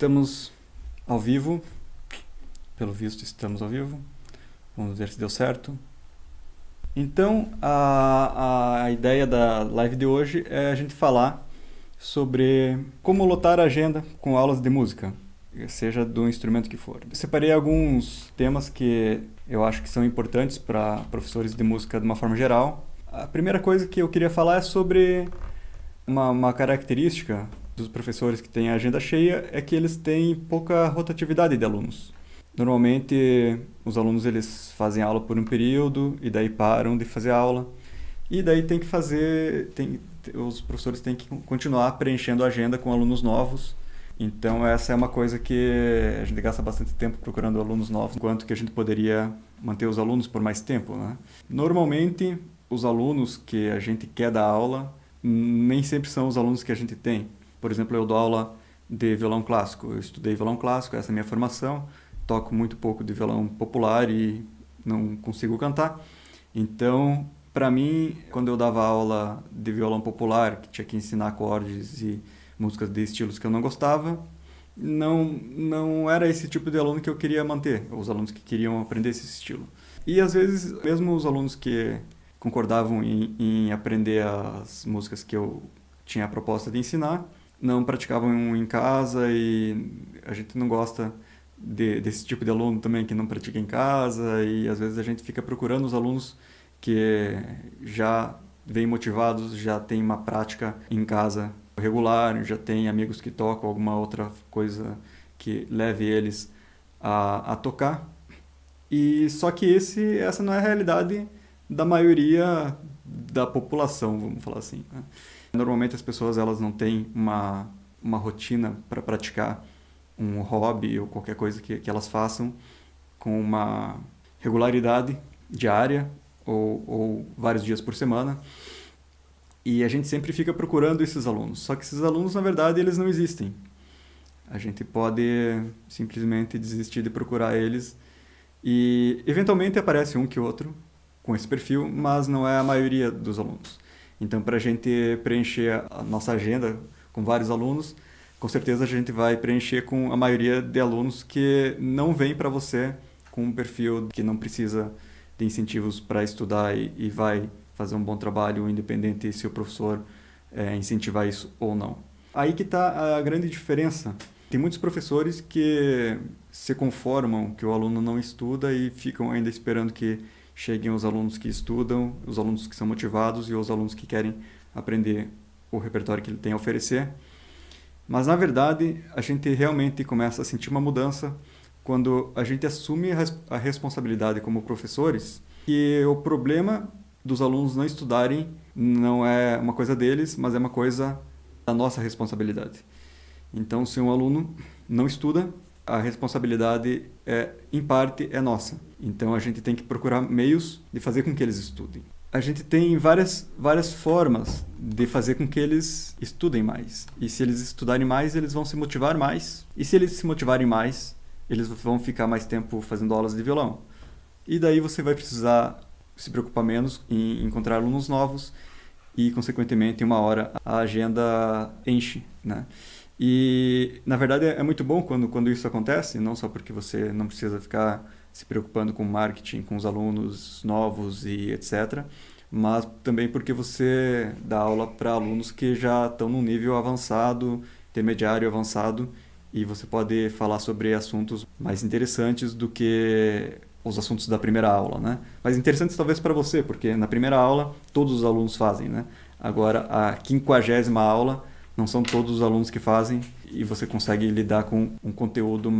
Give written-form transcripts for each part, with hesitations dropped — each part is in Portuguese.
Estamos ao vivo, pelo visto estamos ao vivo. Vamos ver se deu certo. Então, a ideia da live de hoje é a gente falar sobre como lotar a agenda com aulas de música, seja do instrumento que for. Eu separei alguns temas que eu acho que são importantes para professores de música de uma forma geral. A primeira coisa que eu queria falar é sobre uma característica dos professores que têm a agenda cheia, é que eles têm pouca rotatividade de alunos. Normalmente, os alunos eles fazem aula por um período e daí param de fazer aula. E daí os professores têm que continuar preenchendo a agenda com alunos novos. Então, essa é uma coisa que a gente gasta bastante tempo procurando alunos novos, enquanto que a gente poderia manter os alunos por mais tempo, né? Normalmente, os alunos que a gente quer dar aula nem sempre são os alunos que a gente tem. Por exemplo, eu dou aula de violão clássico. Eu estudei violão clássico, essa é a minha formação. Toco muito pouco de violão popular e não consigo cantar. Então, para mim, quando eu dava aula de violão popular, que tinha que ensinar acordes e músicas de estilos que eu não gostava, não era esse tipo de aluno que eu queria manter, os alunos que queriam aprender esse estilo. E às vezes, mesmo os alunos que concordavam em aprender as músicas que eu tinha a proposta de ensinar, não praticavam em casa, e a gente não gosta desse tipo de aluno também que não pratica em casa, e às vezes a gente fica procurando os alunos que já vêm motivados, já têm uma prática em casa regular, já têm amigos que tocam alguma outra coisa que leve eles a tocar. E só que essa não é a realidade da maioria da população, vamos falar assim, né? Normalmente as pessoas elas não têm uma rotina para praticar um hobby ou qualquer coisa que elas façam com uma regularidade diária ou vários dias por semana. E a gente sempre fica procurando esses alunos. Só que esses alunos, na verdade, eles não existem. A gente pode simplesmente desistir de procurar eles e eventualmente aparece um que outro com esse perfil, mas não é a maioria dos alunos. Então, para a gente preencher a nossa agenda com vários alunos, com certeza a gente vai preencher com a maioria de alunos que não vem para você com um perfil que não precisa de incentivos para estudar e vai fazer um bom trabalho, independente se o professor incentivar isso ou não. Aí que está a grande diferença. Tem muitos professores que se conformam que o aluno não estuda e ficam ainda esperando que cheguem os alunos que estudam, os alunos que são motivados e os alunos que querem aprender o repertório que ele tem a oferecer. Mas, na verdade, a gente realmente começa a sentir uma mudança quando a gente assume a responsabilidade como professores, que o problema dos alunos não estudarem não é uma coisa deles, mas é uma coisa da nossa responsabilidade. Então, se um aluno não estuda, a responsabilidade, em parte, é nossa. Então, a gente tem que procurar meios de fazer com que eles estudem. A gente tem várias formas de fazer com que eles estudem mais. E se eles estudarem mais, eles vão se motivar mais. E se eles se motivarem mais, eles vão ficar mais tempo fazendo aulas de violão. E daí você vai precisar se preocupar menos em encontrar alunos novos e, consequentemente, uma hora a agenda enche, né? E, na verdade, é muito bom quando isso acontece, não só porque você não precisa ficar se preocupando com marketing, com os alunos novos e etc., mas também porque você dá aula para alunos que já estão num nível avançado, intermediário avançado, e você pode falar sobre assuntos mais interessantes do que os assuntos da primeira aula, né? Mas interessantes talvez para você, porque na primeira aula todos os alunos fazem, né? Agora, a 50ª aula não são todos os alunos que fazem, e você consegue lidar com um conteúdo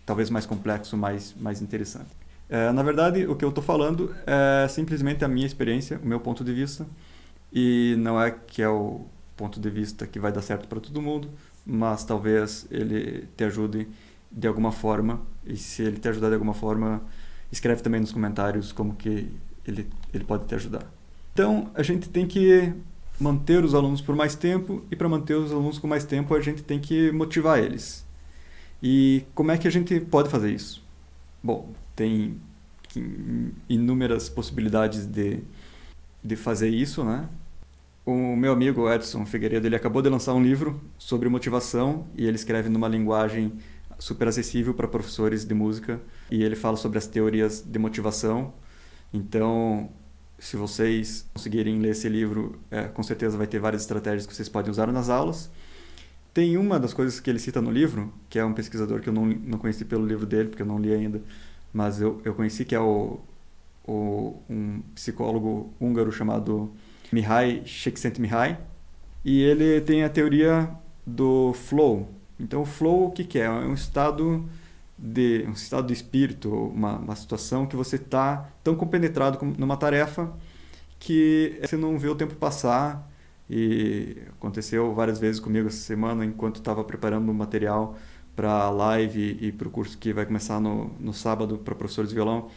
talvez mais complexo, mais interessante. Na verdade, o que eu estou falando é simplesmente a minha experiência, o meu ponto de vista, e não é que é o ponto de vista que vai dar certo para todo mundo, mas talvez ele te ajude de alguma forma, e se ele te ajudar de alguma forma, escreve também nos comentários como que ele pode te ajudar. Então, a gente tem que manter os alunos por mais tempo, e para manter os alunos com mais tempo, a gente tem que motivar eles. E como é que a gente pode fazer isso? Bom, tem inúmeras possibilidades de fazer isso, né? O meu amigo Edson Figueiredo, ele acabou de lançar um livro sobre motivação e ele escreve numa linguagem super acessível para professores de música e ele fala sobre as teorias de motivação. Então, se vocês conseguirem ler esse livro, com certeza vai ter várias estratégias que vocês podem usar nas aulas. Tem uma das coisas que ele cita no livro, que é um pesquisador que eu não conheci pelo livro dele, porque eu não li ainda, mas eu conheci, que é um psicólogo húngaro chamado Mihaly Csikszentmihalyi, e ele tem a teoria do flow. Então, o flow, o que que é? É um estado de espírito, uma situação que você está tão compenetrado numa tarefa que você não vê o tempo passar. E aconteceu várias vezes comigo essa semana, enquanto estava preparando o material para a live e para o curso que vai começar no sábado para professores de violão.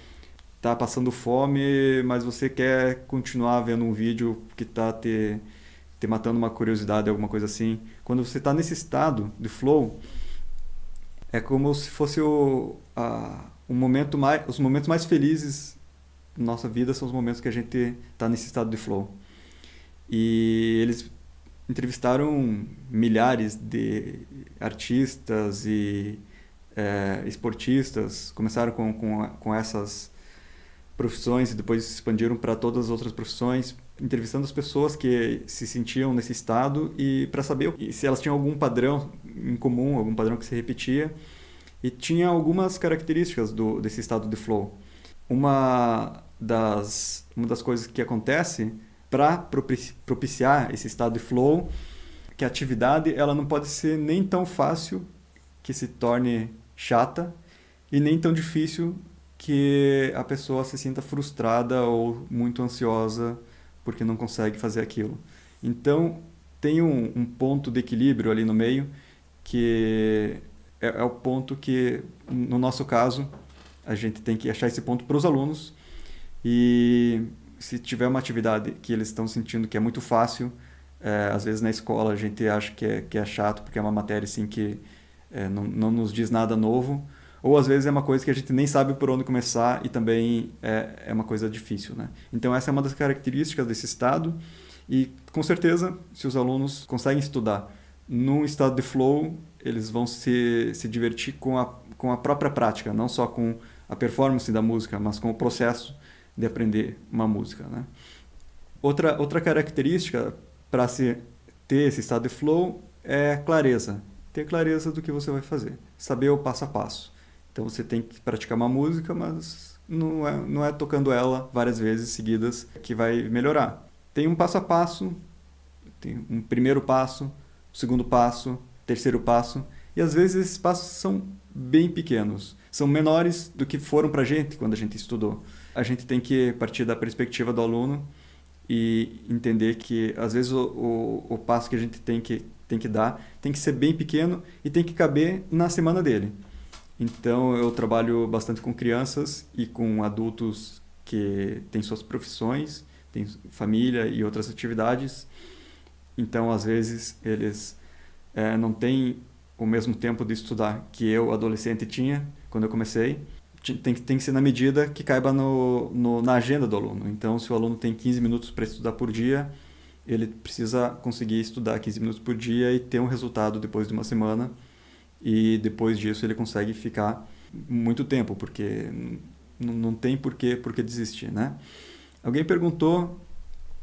Tá passando fome, mas você quer continuar vendo um vídeo que tá te matando uma curiosidade, alguma coisa assim. Quando você está nesse estado de flow, é como se fosse os momentos mais felizes da nossa vida são os momentos que a gente está nesse estado de flow. E eles entrevistaram milhares de artistas e esportistas, começaram com essas profissões e depois se expandiram para todas as outras profissões, entrevistando as pessoas que se sentiam nesse estado e para saber se elas tinham algum padrão em comum, algum padrão que se repetia, e tinha algumas características desse estado de flow. Uma das coisas que acontece para propiciar esse estado de flow, que a atividade ela não pode ser nem tão fácil que se torne chata e nem tão difícil que a pessoa se sinta frustrada ou muito ansiosa porque não consegue fazer aquilo. Então, tem um ponto de equilíbrio ali no meio, que é o ponto que, no nosso caso, a gente tem que achar esse ponto para os alunos. E se tiver uma atividade que eles estão sentindo que é muito fácil, às vezes na escola a gente acha que é chato porque é uma matéria assim que não nos diz nada novo, ou às vezes é uma coisa que a gente nem sabe por onde começar e também é uma coisa difícil, né? Então essa é uma das características desse estado e com certeza se os alunos conseguem estudar num estado de flow, eles vão se divertir com a própria prática, não só com a performance da música, mas com o processo de aprender uma música, né? Outra característica para se ter esse estado de flow é clareza. Ter clareza do que você vai fazer. Saber o passo a passo. Então você tem que praticar uma música, mas não é tocando ela várias vezes seguidas que vai melhorar. Tem um passo a passo, tem um primeiro passo, segundo passo, terceiro passo, e às vezes esses passos são bem pequenos. São menores do que foram para a gente quando a gente estudou. A gente tem que partir da perspectiva do aluno e entender que às vezes o passo que a gente tem que dar tem que ser bem pequeno e tem que caber na semana dele. Então eu trabalho bastante com crianças e com adultos que têm suas profissões, têm família e outras atividades. Então às vezes eles não têm o mesmo tempo de estudar que eu, adolescente, tinha quando eu comecei. Tem que ser na medida que caiba na agenda do aluno. Então, se o aluno tem 15 minutos para estudar por dia, ele precisa conseguir estudar 15 minutos por dia e ter um resultado depois de uma semana. E depois disso ele consegue ficar muito tempo, porque não tem por que desistir, né? Alguém perguntou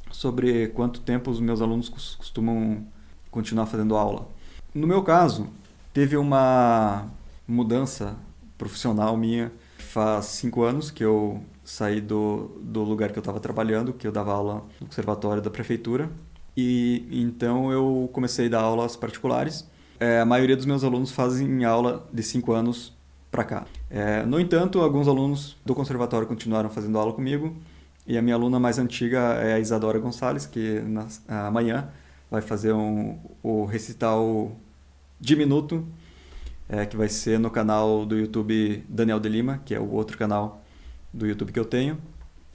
sobre quanto tempo os meus alunos costumam continuar fazendo aula. No meu caso, teve uma mudança profissional minha. Faz 5 anos que eu saí do lugar que eu estava trabalhando, que eu dava aula no conservatório da prefeitura. E então eu comecei a dar aulas particulares. A maioria dos meus alunos fazem aula de 5 anos para cá. No entanto, alguns alunos do conservatório continuaram fazendo aula comigo. E a minha aluna mais antiga é a Isadora Gonçalves, que amanhã vai fazer o recital diminuto, que vai ser no canal do YouTube Daniel de Lima, que é o outro canal do YouTube que eu tenho.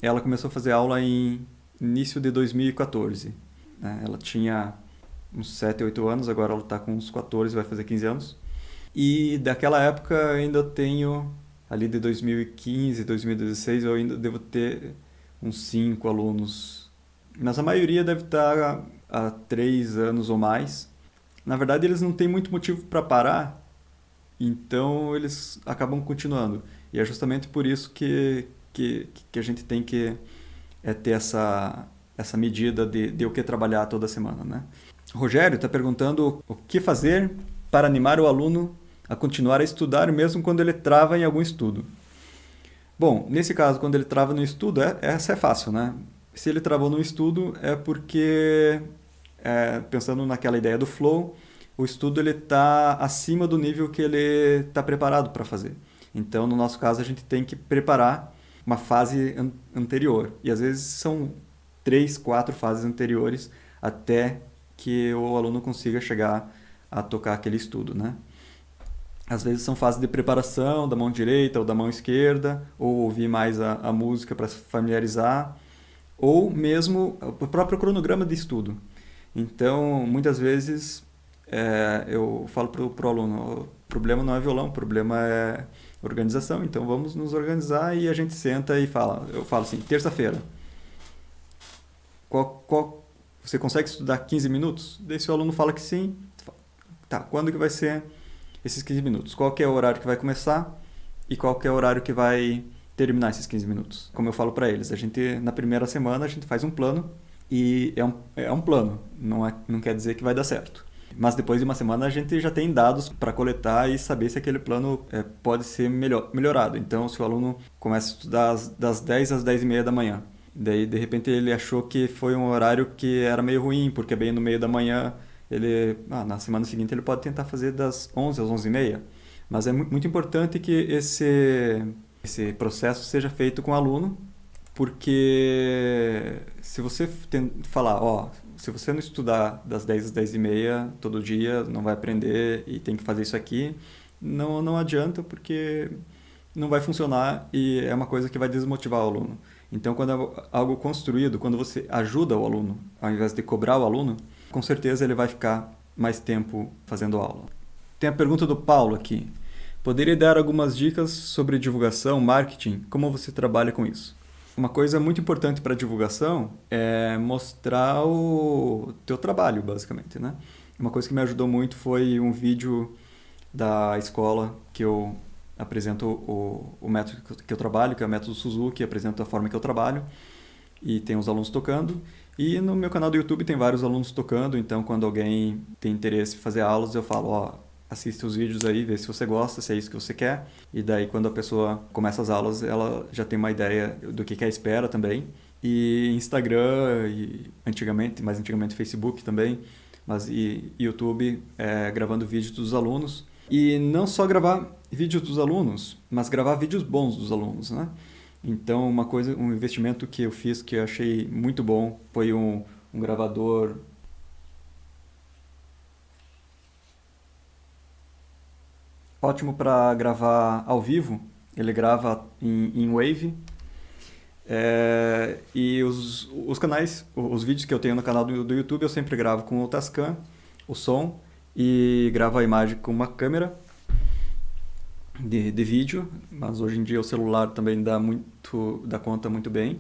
Ela começou a fazer aula em início de 2014. Ela tinha uns 7, 8 anos, agora ela está com uns 14, vai fazer 15 anos. E daquela época eu ainda tenho, ali de 2015, 2016, eu ainda devo ter uns 5 alunos. Mas a maioria deve estar há 3 anos ou mais. Na verdade, eles não têm muito motivo para parar, então eles acabam continuando. E é justamente por isso que a gente tem que ter essa medida de o que trabalhar toda semana, né? Rogério está perguntando o que fazer para animar o aluno a continuar a estudar mesmo quando ele trava em algum estudo. Bom, nesse caso, quando ele trava no estudo, essa é fácil, né? Se ele travou no estudo é porque, pensando naquela ideia do flow, o estudo ele está acima do nível que ele está preparado para fazer. Então, no nosso caso, a gente tem que preparar uma fase anterior. E às vezes são 3, 4 fases anteriores até que o aluno consiga chegar a tocar aquele estudo, né? Às vezes são fases de preparação da mão direita ou da mão esquerda, ou ouvir mais a música para se familiarizar, ou mesmo o próprio cronograma de estudo. Então, muitas vezes, eu falo para o aluno, o problema não é violão, o problema é organização, então vamos nos organizar e a gente senta e fala. Eu falo assim, terça-feira, você consegue estudar 15 minutos? Daí se o aluno fala que sim, tá, quando que vai ser esses 15 minutos? Qual que é o horário que vai começar e qual que é o horário que vai terminar esses 15 minutos? Como eu falo para eles, na primeira semana a gente faz um plano e é um plano, não quer dizer que vai dar certo. Mas depois de uma semana a gente já tem dados para coletar e saber se aquele plano pode ser melhorado. Então, se o aluno começa a estudar das 10 às 10 e meia da manhã, daí de repente ele achou que foi um horário que era meio ruim, porque é bem no meio da manhã, na semana seguinte ele pode tentar fazer das 11 às 11 e meia. Mas é muito importante que esse processo seja feito com o aluno, porque se você falar, se você não estudar das 10 às 10 e meia todo dia, não vai aprender e tem que fazer isso aqui, não adianta, porque não vai funcionar e é uma coisa que vai desmotivar o aluno. Então, quando é algo construído, quando você ajuda o aluno, ao invés de cobrar o aluno, com certeza ele vai ficar mais tempo fazendo aula. Tem a pergunta do Paulo aqui. Poderia dar algumas dicas sobre divulgação, marketing? Como você trabalha com isso? Uma coisa muito importante para divulgação é mostrar o teu trabalho, basicamente, né? Uma coisa que me ajudou muito foi um vídeo da escola que eu apresento o método que eu trabalho, que é o método Suzuki, apresento a forma que eu trabalho e tem os alunos tocando. E no meu canal do YouTube tem vários alunos tocando, então quando alguém tem interesse em fazer aulas, eu falo, assiste os vídeos aí, vê se você gosta, se é isso que você quer. E daí quando a pessoa começa as aulas, ela já tem uma ideia do que é a espera também. E Instagram, mais antigamente Facebook também, e YouTube, gravando vídeos dos alunos. E não só gravar vídeos dos alunos, mas gravar vídeos bons dos alunos, né? Então, um investimento que eu fiz que eu achei muito bom foi um gravador ótimo para gravar ao vivo. Ele grava em Wave. E os canais, os vídeos que eu tenho no canal do YouTube, eu sempre gravo com o Tascam, o som, e gravo a imagem com uma câmera de vídeo, mas hoje em dia o celular também dá conta muito bem,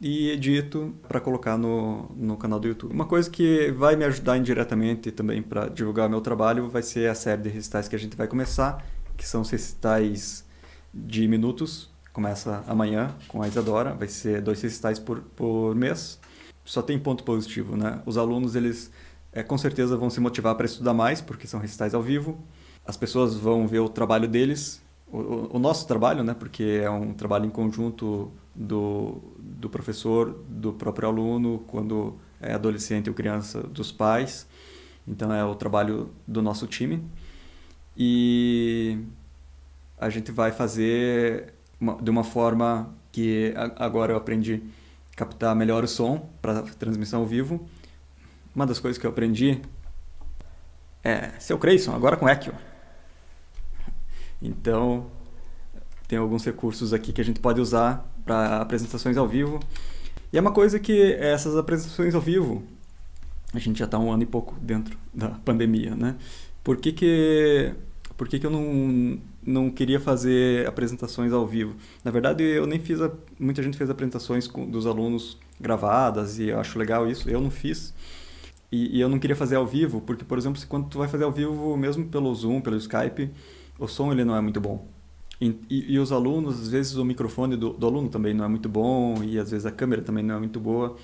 e edito para colocar no canal do YouTube. Uma coisa que vai me ajudar indiretamente também para divulgar meu trabalho vai ser a série de recitais que a gente vai começar, que são os recitais de minutos. Começa amanhã com a Isadora, vai ser 2 recitais por mês. Só tem ponto positivo, né? Os alunos, eles com certeza vão se motivar para estudar mais, porque são recitais ao vivo. As pessoas vão ver o trabalho deles, o nosso trabalho, né? Porque é um trabalho em conjunto do professor, do próprio aluno, quando é adolescente ou criança, dos pais. Então é o trabalho do nosso time. E a gente vai fazer de uma forma que agora eu aprendi a captar melhor o som para transmissão ao vivo. Uma das coisas que eu aprendi Seu Creyson, agora com Equio. Então, tem alguns recursos aqui que a gente pode usar para apresentações ao vivo. E é uma coisa que essas apresentações ao vivo, a gente já está 1 ano e pouco dentro da pandemia, né? Por que eu não queria fazer apresentações ao vivo? Na verdade, eu nem fiz, muita gente fez apresentações dos alunos gravadas e eu acho legal isso, eu não fiz. E eu não queria fazer ao vivo, porque, por exemplo, quando tu vai fazer ao vivo, mesmo pelo Zoom, pelo Skype, o som ele não é muito bom. E os alunos, às vezes o microfone do aluno também não é muito bom, e às vezes a câmera também não é muito boa.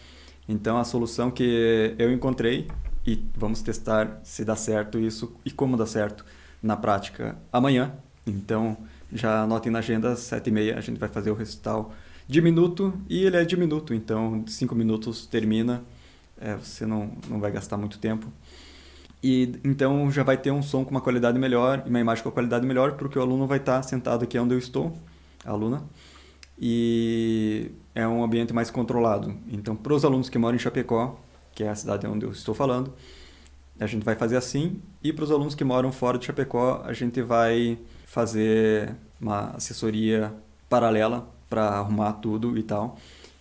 Então a solução que eu encontrei, e vamos testar se dá certo isso e como dá certo na prática amanhã. Então já anotem na agenda, 7h30 a gente vai fazer o recital de minuto, e ele é de minuto, então 5 minutos termina, você não vai gastar muito tempo. E então já vai ter um som com uma qualidade melhor e uma imagem com uma qualidade melhor, porque o aluno vai estar sentado aqui onde eu estou, a aluna, e é um ambiente mais controlado. Então, para os alunos que moram em Chapecó, que é a cidade onde eu estou falando, a gente vai fazer assim, e para os alunos que moram fora de Chapecó, a gente vai fazer uma assessoria paralela para arrumar tudo e tal,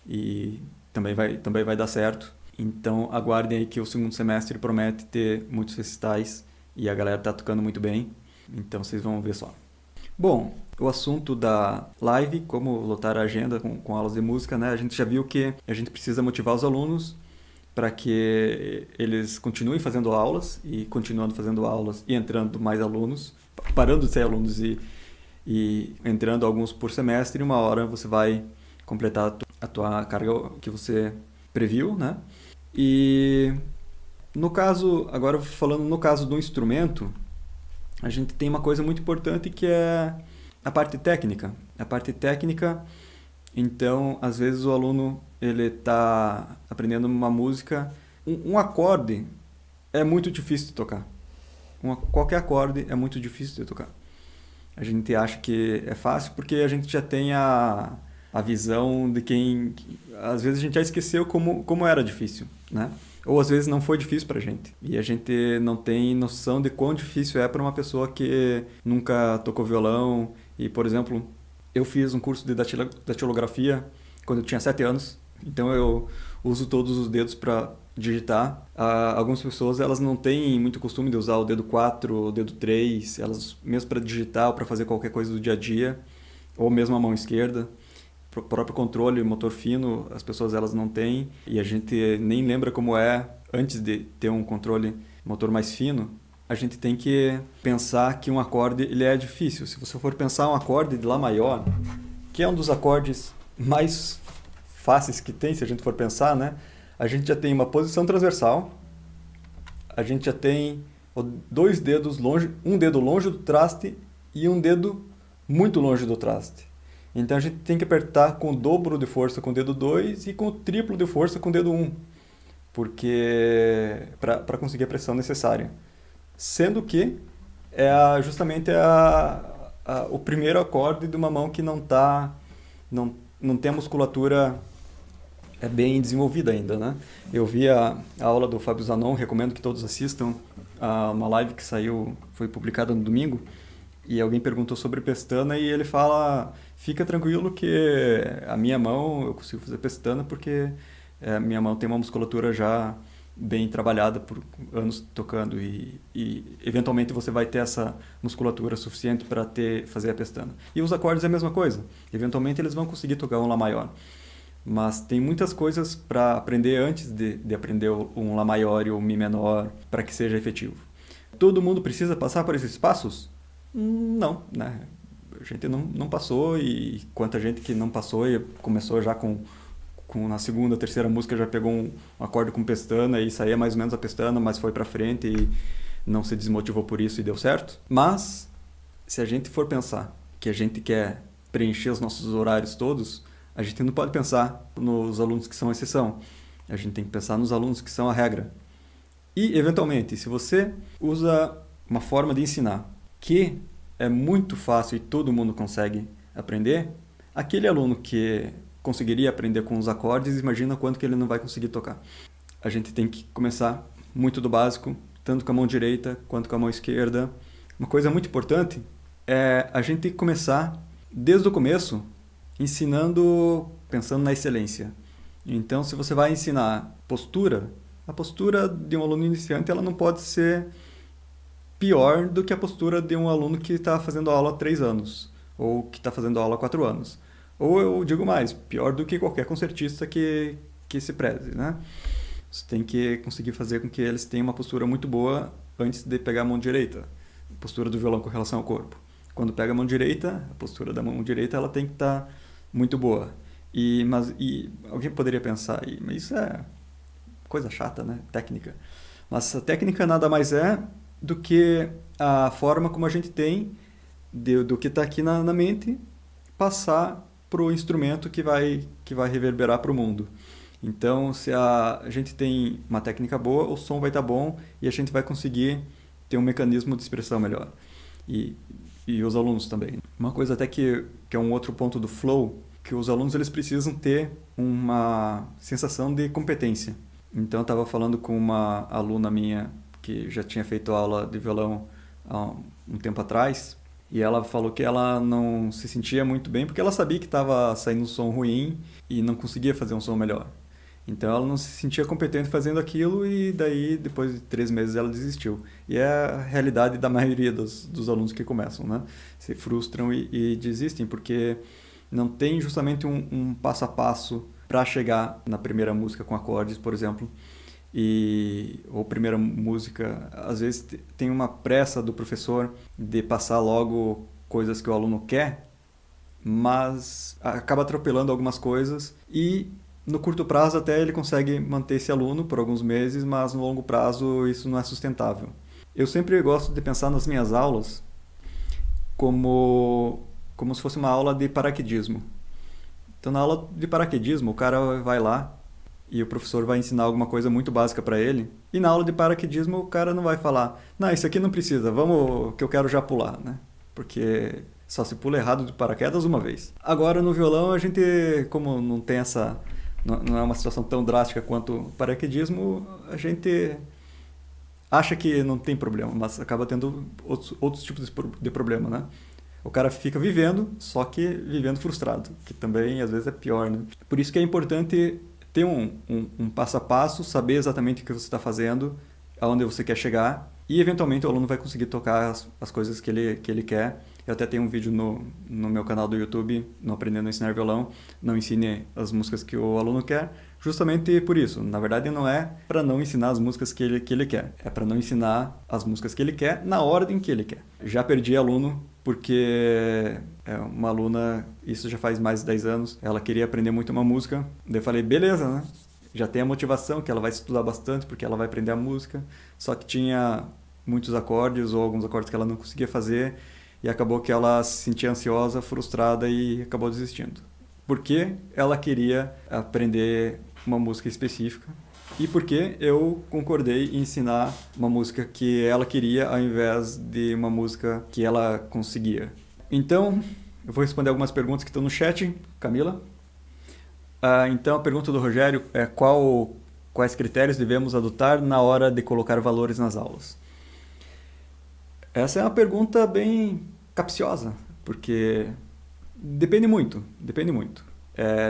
e também vai dar certo. Então aguardem aí que o segundo semestre promete ter muitos recitais e a galera tá tocando muito bem, então vocês vão ver só. Bom, o assunto da live, como lotar a agenda com aulas de música, né? A gente já viu que a gente precisa motivar os alunos para que eles continuem fazendo aulas e continuando fazendo aulas e entrando mais alunos, parando de ser alunos e entrando alguns por semestre, e uma hora você vai completar a tua carga que você previu, né? E no caso, agora falando no caso do instrumento, a gente tem uma coisa muito importante que é a parte técnica. A parte técnica, então, às vezes o aluno ele está aprendendo uma música, um acorde é muito difícil de tocar. Qualquer acorde é muito difícil de tocar. A gente acha que é fácil porque a gente já tem a visão de quem... Às vezes a gente já esqueceu como era difícil, né? Ou às vezes não foi difícil pra gente. E a gente não tem noção de quão difícil é para uma pessoa que nunca tocou violão. E, por exemplo, eu fiz um curso de datilografia quando eu tinha 7 anos. Então eu uso todos os dedos para digitar. Algumas pessoas elas não têm muito costume de usar o dedo 4, o dedo 3, elas mesmo para digitar ou para fazer qualquer coisa do dia a dia, ou mesmo a mão esquerda. O próprio controle, motor fino, as pessoas elas não têm, e a gente nem lembra como é antes de ter um controle motor mais fino. A gente tem que pensar que um acorde ele é difícil. Se você for pensar um acorde de Lá maior, que é um dos acordes mais fáceis que tem, se a gente for pensar, né? A gente já tem uma posição transversal, a gente já tem 2 dedos longe, um dedo longe do traste e um dedo muito longe do traste. Então a gente tem que apertar com o dobro de força com o dedo 2 e com o triplo de força com o dedo 1, porque para conseguir a pressão necessária. Sendo que é justamente o primeiro acorde de uma mão que não tem a musculatura bem desenvolvida ainda, né? Eu vi a aula do Fábio Zanon, recomendo que todos assistam a uma live que foi publicada no domingo, e alguém perguntou sobre pestana e ele fala: fica tranquilo que a minha mão eu consigo fazer pestana porque a minha mão tem uma musculatura já bem trabalhada por anos tocando e eventualmente você vai ter essa musculatura suficiente para fazer a pestana. E os acordes é a mesma coisa. Eventualmente eles vão conseguir tocar um Lá maior. Mas tem muitas coisas para aprender antes de aprender um Lá maior e um Mi menor para que seja efetivo. Todo mundo precisa passar por esses passos? Não, né? A gente não passou, e quanta gente que não passou e começou já na segunda, terceira música já pegou um acorde com pestana e saía mais ou menos a pestana, mas foi pra frente e não se desmotivou por isso e deu certo. Mas, se a gente for pensar que a gente quer preencher os nossos horários todos, a gente não pode pensar nos alunos que são a exceção. A gente tem que pensar nos alunos que são a regra. E, eventualmente, se você usa uma forma de ensinar que é muito fácil e todo mundo consegue aprender, aquele aluno que conseguiria aprender com os acordes, imagina quanto que ele não vai conseguir tocar. A gente tem que começar muito do básico, tanto com a mão direita quanto com a mão esquerda. Uma coisa muito importante é a gente começar desde o começo pensando na excelência. Então, se você vai ensinar postura, a postura de um aluno iniciante ela não pode ser pior do que a postura de um aluno que está fazendo aula há 3 anos, ou que está fazendo aula há 4 anos. Ou eu digo mais, pior do que qualquer concertista que se preze, né? Você tem que conseguir fazer com que eles tenham uma postura muito boa antes de pegar a mão direita. A postura do violão com relação ao corpo. Quando pega a mão direita, a postura da mão direita ela tem que estar muito boa. E alguém poderia pensar, mas isso é coisa chata, né? Técnica. Mas a técnica nada mais é do que a forma como a gente tem do que está aqui na mente passar para o instrumento que vai reverberar para o mundo. Então, se a gente tem uma técnica boa, o som vai estar bom e a gente vai conseguir ter um mecanismo de expressão melhor. E os alunos também. Uma coisa até que é um outro ponto do flow, que os alunos eles precisam ter uma sensação de competência. Então, eu estava falando com uma aluna minha que já tinha feito aula de violão há um tempo atrás, e ela falou que ela não se sentia muito bem porque ela sabia que estava saindo um som ruim e não conseguia fazer um som melhor. Então ela não se sentia competente fazendo aquilo e daí depois de 3 meses ela desistiu. E é a realidade da maioria dos alunos que começam, né? Se frustram e desistem porque não tem justamente um passo a passo para chegar na primeira música com acordes, por exemplo. Ou primeira música, às vezes tem uma pressa do professor de passar logo coisas que o aluno quer, mas acaba atropelando algumas coisas e no curto prazo até ele consegue manter esse aluno por alguns meses, mas no longo prazo isso não é sustentável. Eu sempre gosto de pensar nas minhas aulas como se fosse uma aula de paraquedismo. Então na aula de paraquedismo o cara vai lá e o professor vai ensinar alguma coisa muito básica para ele. E na aula de paraquedismo o cara não vai falar, não, isso aqui não precisa, vamos que eu quero já pular, né? Porque só se pula errado de paraquedas uma vez. Agora no violão a gente, como não tem essa, não é uma situação tão drástica quanto o paraquedismo, a gente acha que não tem problema, mas acaba tendo outros tipos de problema, né? O cara fica vivendo, só que vivendo frustrado, que também às vezes é pior, né? Por isso que é importante ter um passo a passo, saber exatamente o que você está fazendo, aonde você quer chegar, e eventualmente o aluno vai conseguir tocar as coisas que ele quer. Eu até tenho um vídeo no meu canal do YouTube, no Aprendendo a Ensinar Violão, não ensine as músicas que o aluno quer, justamente por isso. Na verdade não é para não ensinar as músicas que ele quer, é para não ensinar as músicas que ele quer na ordem que ele quer. Já perdi aluno porque é uma aluna, isso já faz mais de 10 anos, ela queria aprender muito uma música, daí eu falei, beleza, né? Já tem a motivação que ela vai estudar bastante porque ela vai aprender a música, só que tinha muitos acordes ou alguns acordes que ela não conseguia fazer e acabou que ela se sentia ansiosa, frustrada e acabou desistindo. Porque ela queria aprender uma música específica e porque eu concordei em ensinar uma música que ela queria ao invés de uma música que ela conseguia. Então, eu vou responder algumas perguntas que estão no chat. Camila? Então, a pergunta do Rogério é quais critérios devemos adotar na hora de colocar valores nas aulas? Essa é uma pergunta bem capciosa, porque depende muito.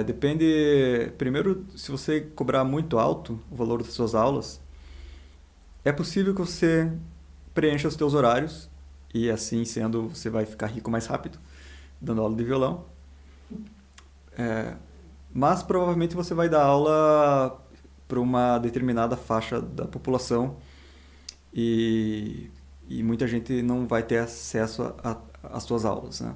Depende, primeiro, se você cobrar muito alto o valor das suas aulas, é possível que você preencha os seus horários e assim sendo você vai ficar rico mais rápido dando aula de violão. Mas provavelmente você vai dar aula para uma determinada faixa da população e muita gente não vai ter acesso às suas aulas, né?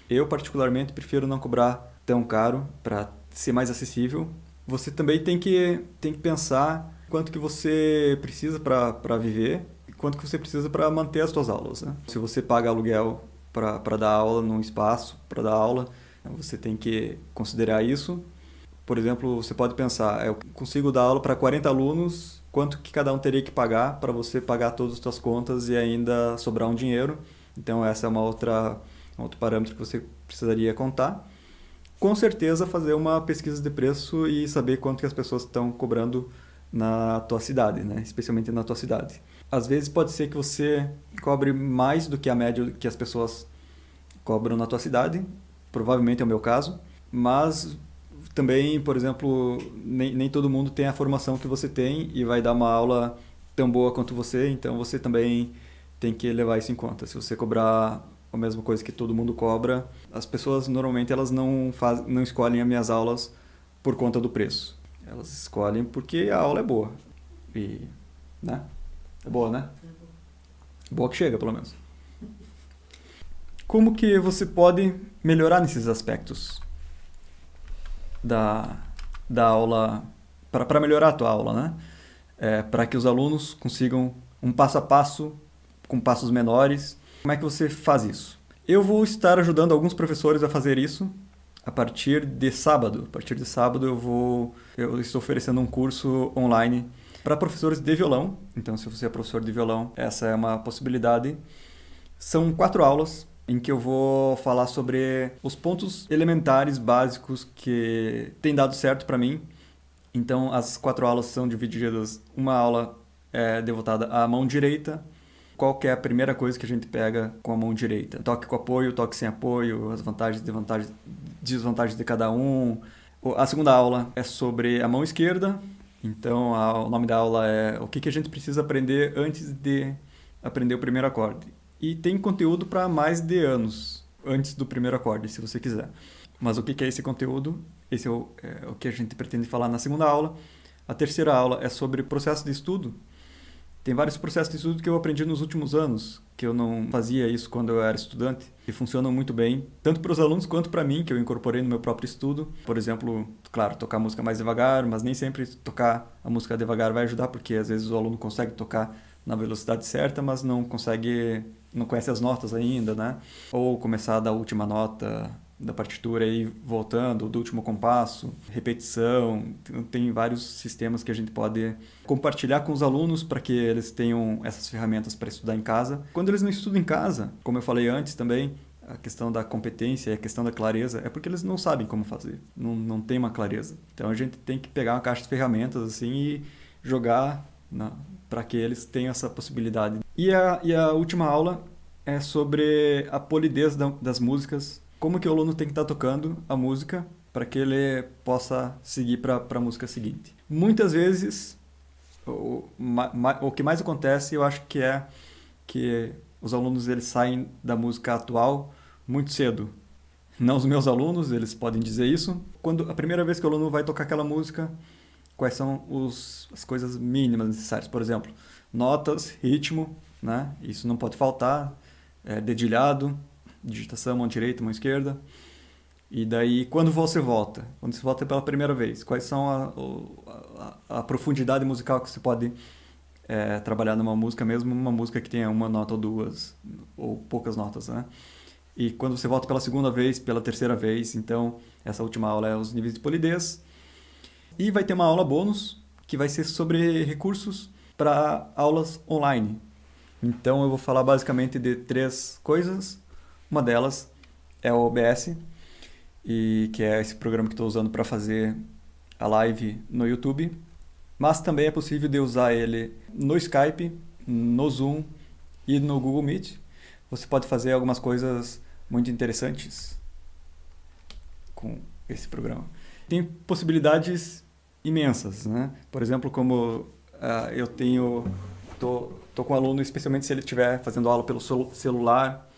Eu particularmente prefiro não cobrar tão caro para ser mais acessível. Você também tem que pensar quanto que você precisa para viver e quanto que você precisa para manter as suas aulas, né? Se você paga aluguel para dar aula num espaço, para dar aula, você tem que considerar isso. Por exemplo, você pode pensar, eu consigo dar aula para 40 alunos, quanto que cada um teria que pagar para você pagar todas as suas contas e ainda sobrar um dinheiro. Então essa é um outro parâmetro que você precisaria contar. Com certeza fazer uma pesquisa de preço e saber quanto que as pessoas estão cobrando na tua cidade, né? Especialmente na tua cidade. Às vezes pode ser que você cobre mais do que a média que as pessoas cobram na tua cidade, provavelmente é o meu caso, mas também, por exemplo, nem todo mundo tem a formação que você tem e vai dar uma aula tão boa quanto você, então você também tem que levar isso em conta. Se você cobrar a mesma coisa que todo mundo cobra, as pessoas normalmente elas não escolhem as minhas aulas por conta do preço. Elas escolhem porque a aula é boa. e né? É boa, né? Boa que chega, pelo menos. Como que você pode melhorar nesses aspectos da aula, para melhorar a tua aula, né? Para que os alunos consigam um passo a passo, com passos menores. Como é que você faz isso? Eu vou estar ajudando alguns professores a fazer isso a partir de sábado. A partir de sábado eu estou oferecendo um curso online para professores de violão. Então, se você é professor de violão, essa é uma possibilidade. São 4 aulas em que eu vou falar sobre os pontos elementares, básicos, que têm dado certo para mim. Então, as 4 aulas são divididas. Uma aula é devotada à mão direita. Qual que é a primeira coisa que a gente pega com a mão direita? Toque com apoio, toque sem apoio, as vantagens e desvantagens de cada um. A segunda aula é sobre a mão esquerda. Então, o nome da aula é o que a gente precisa aprender antes de aprender o primeiro acorde. E tem conteúdo para mais de anos antes do primeiro acorde, se você quiser. Mas o que é esse conteúdo? Esse é o que a gente pretende falar na segunda aula. A terceira aula é sobre processo de estudo. Tem vários processos de estudo que eu aprendi nos últimos anos, que eu não fazia isso quando eu era estudante, e funcionam muito bem, tanto para os alunos quanto para mim, que eu incorporei no meu próprio estudo. Por exemplo, claro, tocar a música mais devagar, mas nem sempre tocar a música devagar vai ajudar, porque às vezes o aluno consegue tocar na velocidade certa, mas não conhece as notas ainda, né? Ou começar da última nota da partitura e voltando, do último compasso, repetição. Tem vários sistemas que a gente pode compartilhar com os alunos para que eles tenham essas ferramentas para estudar em casa. Quando eles não estudam em casa, como eu falei antes também, a questão da competência e a questão da clareza é porque eles não sabem como fazer, não tem uma clareza. Então a gente tem que pegar uma caixa de ferramentas assim e jogar para que eles tenham essa possibilidade. E a última aula é sobre a polidez das músicas, como que o aluno tem que estar tocando a música para que ele possa seguir para a música seguinte. Muitas vezes, o que mais acontece, eu acho que é que os alunos eles saem da música atual muito cedo. Não os meus alunos, eles podem dizer isso. Quando a primeira vez que o aluno vai tocar aquela música, quais são as coisas mínimas necessárias? Por exemplo, notas, ritmo, né? Isso não pode faltar, dedilhado, digitação, mão direita, mão esquerda. E daí, quando você volta pela primeira vez, quais são a profundidade musical que você pode trabalhar numa música, mesmo uma música que tenha uma nota ou duas, ou poucas notas, né? E quando você volta pela segunda vez, pela terceira vez, então, essa última aula é os níveis de polidez. E vai ter uma aula bônus, que vai ser sobre recursos para aulas online. Então, eu vou falar basicamente de 3 coisas. Uma delas é o OBS, que é esse programa que estou usando para fazer a live no YouTube. Mas também é possível de usar ele no Skype, no Zoom e no Google Meet. Você pode fazer algumas coisas muito interessantes com esse programa. Tem possibilidades imensas, né? Por exemplo, como eu tô com um aluno, especialmente se ele estiver fazendo aula pelo celular,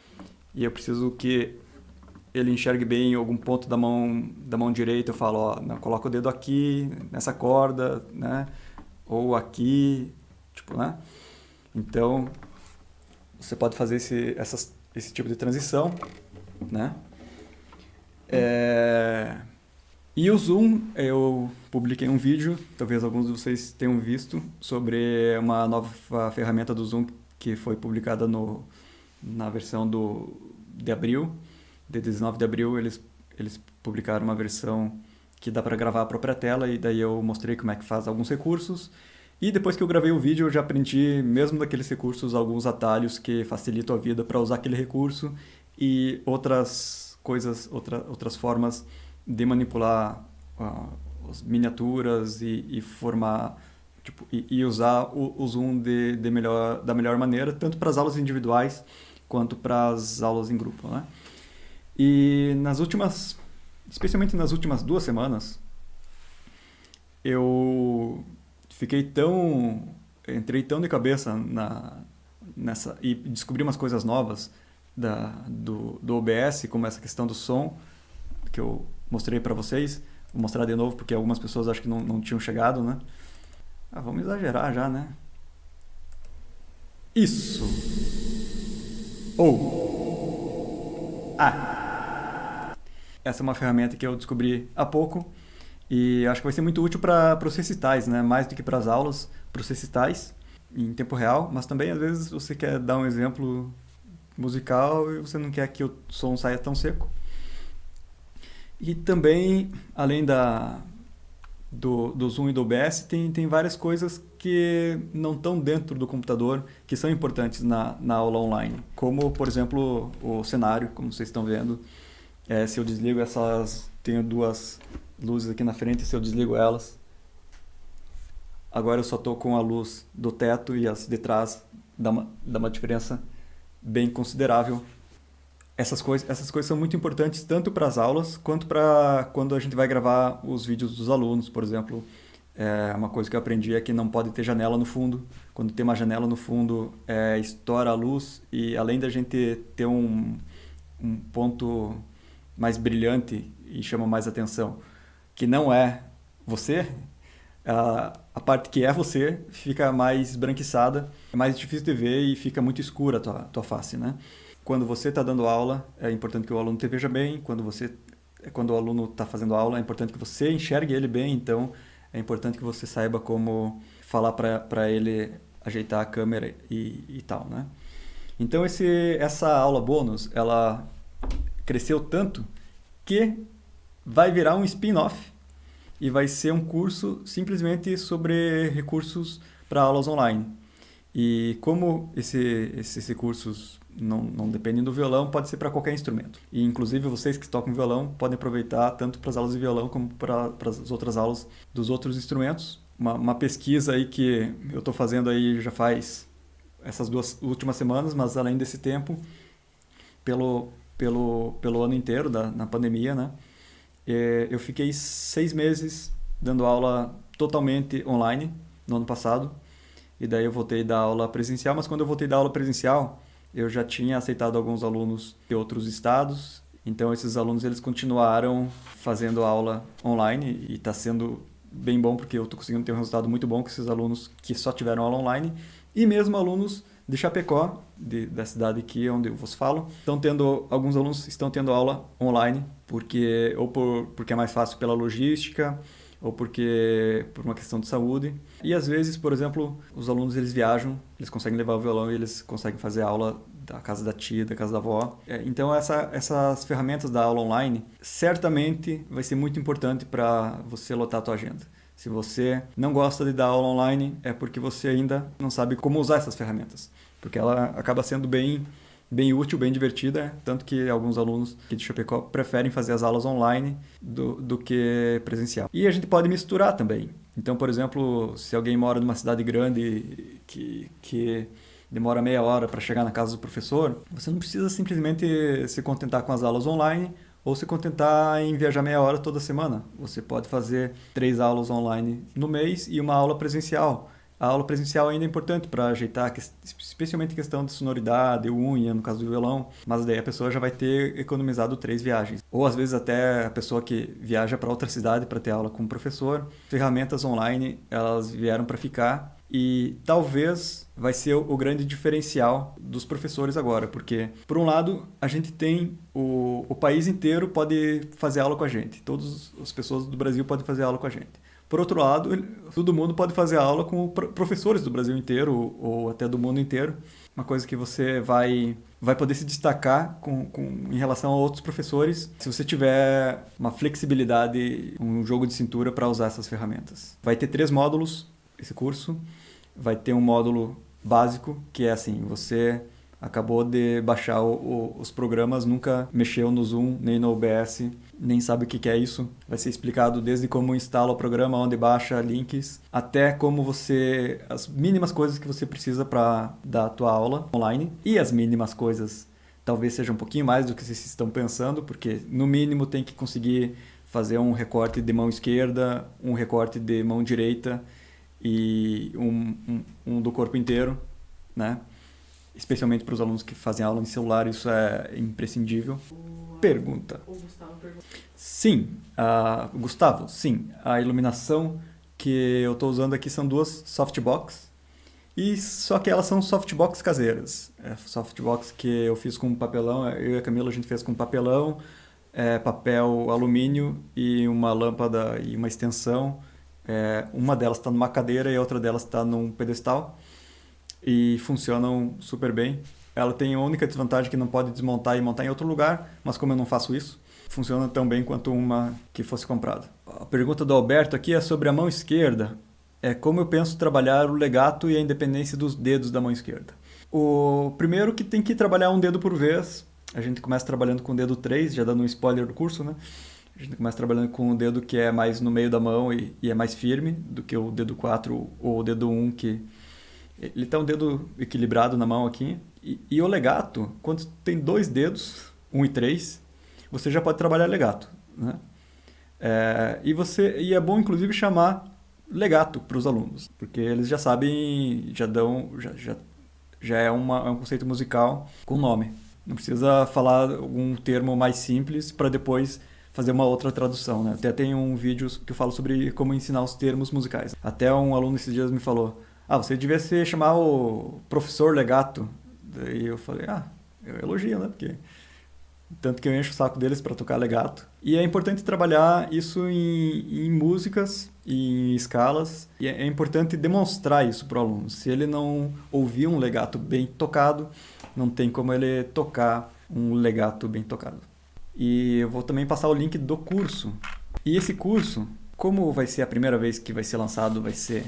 e eu preciso que ele enxergue bem algum ponto da mão direita, eu falo, coloca o dedo aqui, nessa corda, né? Ou aqui, tipo, né? Então, você pode fazer esse tipo de transição, né? E o Zoom, eu publiquei um vídeo, talvez alguns de vocês tenham visto, sobre uma nova ferramenta do Zoom que foi publicada na versão de abril, de 19 de abril, eles publicaram uma versão que dá para gravar a própria tela, e daí eu mostrei como é que faz alguns recursos. E depois que eu gravei o vídeo, eu já aprendi, mesmo daqueles recursos, alguns atalhos que facilitam a vida para usar aquele recurso, e outras coisas, outras formas de manipular as miniaturas e formar, tipo, e usar o Zoom da melhor maneira, tanto para as aulas individuais quanto para as aulas em grupo, né? E especialmente nas últimas 2 semanas, eu entrei tão de cabeça nessa, e descobri umas coisas novas do OBS, como essa questão do som, que eu mostrei para vocês. Vou mostrar de novo, porque algumas pessoas acho que não tinham chegado, né? Vamos exagerar já, né? Isso. Ou. Essa é uma ferramenta que eu descobri há pouco e acho que vai ser muito útil para os recitais, né? Mais do que para as aulas, para os recitais em tempo real, mas também às vezes você quer dar um exemplo musical e você não quer que o som saia tão seco. E também, além do Zoom e do OBS, tem várias coisas que não estão dentro do computador, que são importantes na aula online. Como, por exemplo, o cenário, como vocês estão vendo. Se eu desligo essas... Tenho duas luzes aqui na frente, se eu desligo elas. Agora eu só estou com a luz do teto e as de trás dá uma diferença bem considerável. Essas coisas são muito importantes tanto para as aulas quanto para quando a gente vai gravar os vídeos dos alunos, por exemplo. Uma coisa que eu aprendi é que não pode ter janela no fundo. Quando tem uma janela no fundo, estoura a luz e além da gente ter um ponto mais brilhante e chama mais atenção, que não é você, a parte que é você fica mais esbranquiçada, é mais difícil de ver e fica muito escura a tua face, né? Quando você está dando aula, é importante que o aluno te veja bem. Quando o aluno está fazendo aula, é importante que você enxergue ele bem. Então, é importante que você saiba como falar para ele ajeitar a câmera e tal, né? Então, essa aula bônus, ela cresceu tanto que vai virar um spin-off e vai ser um curso simplesmente sobre recursos para aulas online. E como esses recursos não dependem do violão, pode ser para qualquer instrumento. E inclusive vocês que tocam violão podem aproveitar tanto para as aulas de violão como para as outras aulas dos outros instrumentos. Uma pesquisa aí que eu estou fazendo aí já faz essas 2 últimas semanas, mas além desse tempo, pelo ano inteiro na pandemia, né? Eu fiquei 6 meses dando aula totalmente online no ano passado. E daí eu voltei a dar aula presencial, mas quando eu voltei a dar aula presencial, eu já tinha aceitado alguns alunos de outros estados. Então esses alunos eles continuaram fazendo aula online e está sendo bem bom porque eu estou conseguindo ter um resultado muito bom com esses alunos que só tiveram aula online. E mesmo alunos de Chapecó, da cidade aqui onde eu vos falo, alguns alunos estão tendo aula online porque é mais fácil pela logística ou por uma questão de saúde. E às vezes, por exemplo, os alunos eles viajam, eles conseguem levar o violão e eles conseguem fazer aula da casa da tia, da casa da avó. Então essas ferramentas da aula online certamente vai ser muito importante para você lotar a tua agenda. Se você não gosta de dar aula online, é porque você ainda não sabe como usar essas ferramentas. Porque ela acaba sendo bem útil, bem divertida, tanto que alguns alunos aqui de Chapecó preferem fazer as aulas online do que presencial. E a gente pode misturar também. Então, por exemplo, se alguém mora numa cidade grande que demora meia hora para chegar na casa do professor, você não precisa simplesmente se contentar com as aulas online ou se contentar em viajar meia hora toda semana. Você pode fazer 3 aulas online no mês e uma aula presencial. A aula presencial ainda é importante para ajeitar, especialmente a questão de sonoridade, unha, no caso do violão, mas daí a pessoa já vai ter economizado 3 viagens. Ou às vezes até a pessoa que viaja para outra cidade para ter aula com o professor. Ferramentas online, elas vieram para ficar e talvez vai ser o grande diferencial dos professores agora, porque por um lado a gente tem o país inteiro pode fazer aula com a gente, todas as pessoas do Brasil podem fazer aula com a gente. Por outro lado, todo mundo pode fazer aula com professores do Brasil inteiro ou até do mundo inteiro. Uma coisa que você vai poder se destacar em relação a outros professores se você tiver uma flexibilidade, um jogo de cintura para usar essas ferramentas. Vai ter 3 módulos esse curso. Vai ter um módulo básico, que é assim, você acabou de baixar os programas, nunca mexeu no Zoom, nem no OBS, nem sabe o que é isso. Vai ser explicado desde como instala o programa, onde baixa links, até as mínimas coisas que você precisa para dar a tua aula online. E as mínimas coisas talvez sejam um pouquinho mais do que vocês estão pensando, porque no mínimo tem que conseguir fazer um recorte de mão esquerda, um recorte de mão direita e um do corpo inteiro, né? Especialmente para os alunos que fazem aula em celular, isso é imprescindível. Pergunta. O Gustavo perguntou. Sim, Gustavo, sim, a iluminação que eu estou usando aqui são duas softbox, e só que elas são softbox caseiras. Softbox que eu fiz com papelão, eu e a Camila a gente fez com papelão, papel alumínio e uma lâmpada e uma extensão. Uma delas está numa cadeira e a outra delas está num pedestal e funcionam super bem. Ela tem a única desvantagem que não pode desmontar e montar em outro lugar, mas como eu não faço isso, funciona tão bem quanto uma que fosse comprada. A pergunta do Alberto aqui é sobre a mão esquerda. Como eu penso trabalhar o legato e a independência dos dedos da mão esquerda. O primeiro que tem que trabalhar um dedo por vez. A gente começa trabalhando com o dedo 3, já dando um spoiler do curso, né? A gente começa trabalhando com o dedo que é mais no meio da mão e é mais firme do que o dedo 4 ou o dedo 1, que ele tem um dedo equilibrado na mão aqui. E o legato, quando tem dois dedos, 1 e 3, você já pode trabalhar legato, né? E é bom, inclusive, chamar legato para os alunos, porque eles já sabem, já é um conceito musical com nome. Não precisa falar algum termo mais simples para depois fazer uma outra tradução, né? Até tem um vídeo que eu falo sobre como ensinar os termos musicais. Até um aluno esses dias me falou: você devia se chamar o professor legato. Daí eu falei: eu elogio, né? Porque tanto que eu encho o saco deles para tocar legato. E é importante trabalhar isso em músicas e em escalas. E é importante demonstrar isso para o aluno. Se ele não ouvir um legato bem tocado, não tem como ele tocar um legato bem tocado. E eu vou também passar o link do curso. E esse curso, como vai ser a primeira vez que vai ser lançado, vai ser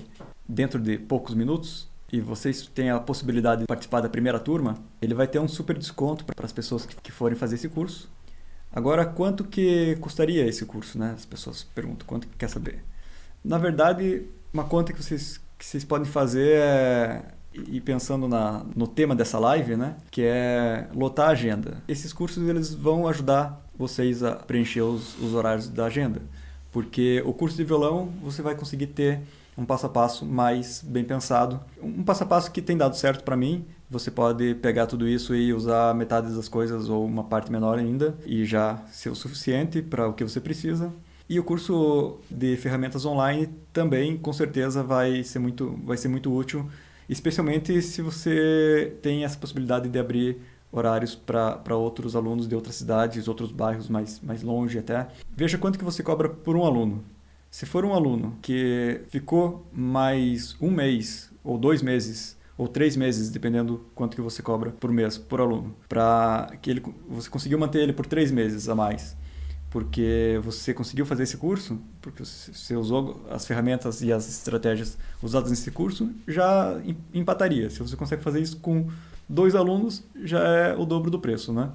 dentro de poucos minutos, e vocês têm a possibilidade de participar da primeira turma, ele vai ter um super desconto para as pessoas que forem fazer esse curso. Agora, quanto que custaria esse curso, né? As pessoas perguntam quanto que quer saber. Na verdade, uma conta que vocês podem fazer e pensando no tema dessa live, né? Que é lotar a agenda. Esses cursos eles vão ajudar vocês a preencher os horários da agenda. Porque o curso de violão você vai conseguir ter um passo a passo mais bem pensado. Um passo a passo que tem dado certo para mim. Você pode pegar tudo isso e usar metade das coisas ou uma parte menor ainda e já ser o suficiente para o que você precisa. E o curso de ferramentas online também, com certeza, vai ser muito útil, especialmente se você tem essa possibilidade de abrir horários para outros alunos de outras cidades, outros bairros mais longe até. Veja quanto que você cobra por um aluno. Se for um aluno que ficou mais um mês, ou 2 meses, ou 3 meses, dependendo quanto que você cobra por mês, por aluno, para que você conseguiu manter ele por 3 meses a mais, porque você conseguiu fazer esse curso, porque você usou as ferramentas e as estratégias usadas nesse curso, já empataria. Se você consegue fazer isso com 2 alunos, já é o dobro do preço, né?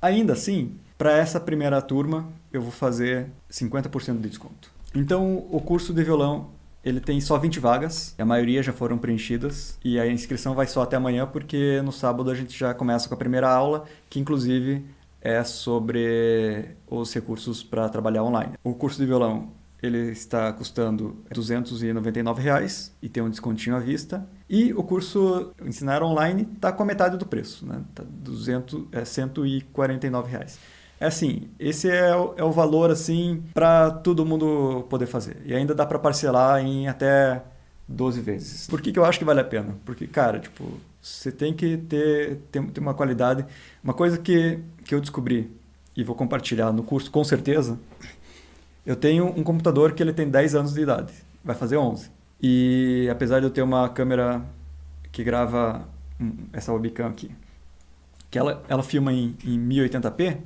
Ainda assim, para essa primeira turma, eu vou fazer 50% de desconto. Então, o curso de violão, ele tem só 20 vagas, a maioria já foram preenchidas, e a inscrição vai só até amanhã, porque no sábado a gente já começa com a primeira aula, que inclusive é sobre os recursos para trabalhar online. O curso de violão, ele está custando R$ 299 e tem um descontinho à vista. E o curso Ensinar Online está com a metade do preço, né? Tá R$ 149. Assim, esse é o valor assim, para todo mundo poder fazer. E ainda dá para parcelar em até 12 vezes. Por que eu acho que vale a pena? Porque, cara, você tem que ter uma qualidade. Uma coisa que eu descobri e vou compartilhar no curso, com certeza. Eu tenho um computador que ele tem 10 anos de idade, vai fazer 11. E apesar de eu ter uma câmera que grava essa webcam aqui, que ela filma em 1080p,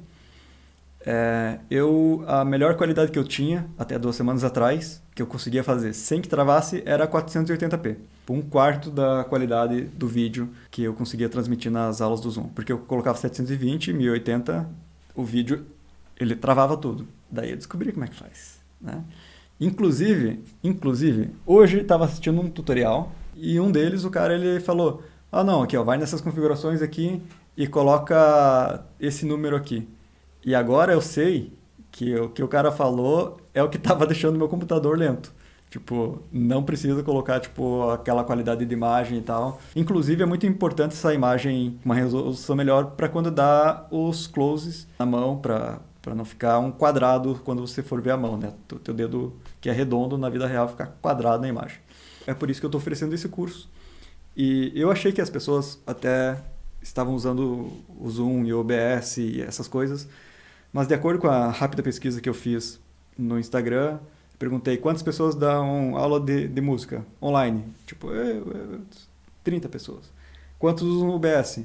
a melhor qualidade que eu tinha até 2 semanas atrás, que eu conseguia fazer sem que travasse, era 480p. Um quarto da qualidade do vídeo que eu conseguia transmitir nas aulas do Zoom. Porque eu colocava 720, 1080, o vídeo ele travava tudo. Daí eu descobri como é que faz, né? Inclusive, hoje estava assistindo um tutorial e um deles, o cara ele falou: não, aqui ó, vai nessas configurações aqui e coloca esse número aqui. E agora eu sei que o que o cara falou é o que estava deixando meu computador lento. Não precisa colocar aquela qualidade de imagem e tal. Inclusive, é muito importante essa imagem com uma resolução melhor para quando dá os closes na mão, para para não ficar um quadrado quando você for ver a mão, né? O teu dedo que é redondo na vida real ficar quadrado na imagem. É por isso que eu estou oferecendo esse curso. E eu achei que as pessoas até estavam usando o Zoom e o OBS e essas coisas, mas de acordo com a rápida pesquisa que eu fiz no Instagram, perguntei quantas pessoas dão aula de música online. Tipo, 30 pessoas. Quantos usam o OBS?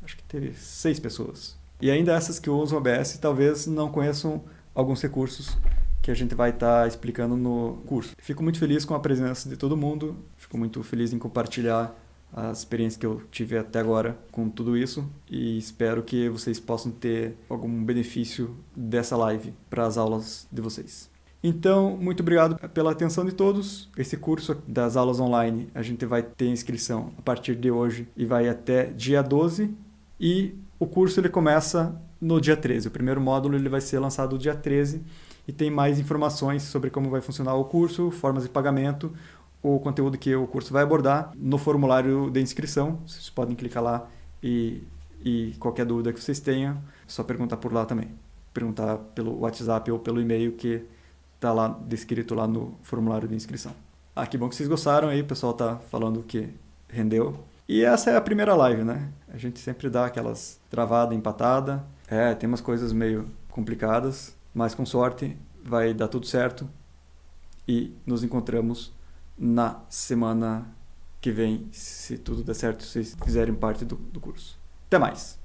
Acho que teve 6 pessoas. E ainda essas que usam o OBS talvez não conheçam alguns recursos que a gente vai estar explicando no curso. Fico muito feliz com a presença de todo mundo, fico muito feliz em compartilhar as experiências que eu tive até agora com tudo isso e espero que vocês possam ter algum benefício dessa live para as aulas de vocês. Então, muito obrigado pela atenção de todos. Esse curso das aulas online a gente vai ter inscrição a partir de hoje e vai até dia 12 e o curso ele começa no dia 13. O primeiro módulo ele vai ser lançado no dia 13 e tem mais informações sobre como vai funcionar o curso, formas de pagamento, o conteúdo que o curso vai abordar no formulário de inscrição. Vocês podem clicar lá e qualquer dúvida que vocês tenham, é só perguntar por lá também. Perguntar pelo WhatsApp ou pelo e-mail que está lá descrito lá no formulário de inscrição. Que bom que vocês gostaram aí, o pessoal tá falando que rendeu. E essa é a primeira live, né? A gente sempre dá aquelas travada, empatada. Tem umas coisas meio complicadas, mas com sorte vai dar tudo certo. E nos encontramos na semana que vem, se tudo der certo, se vocês fizerem parte do curso. Até mais!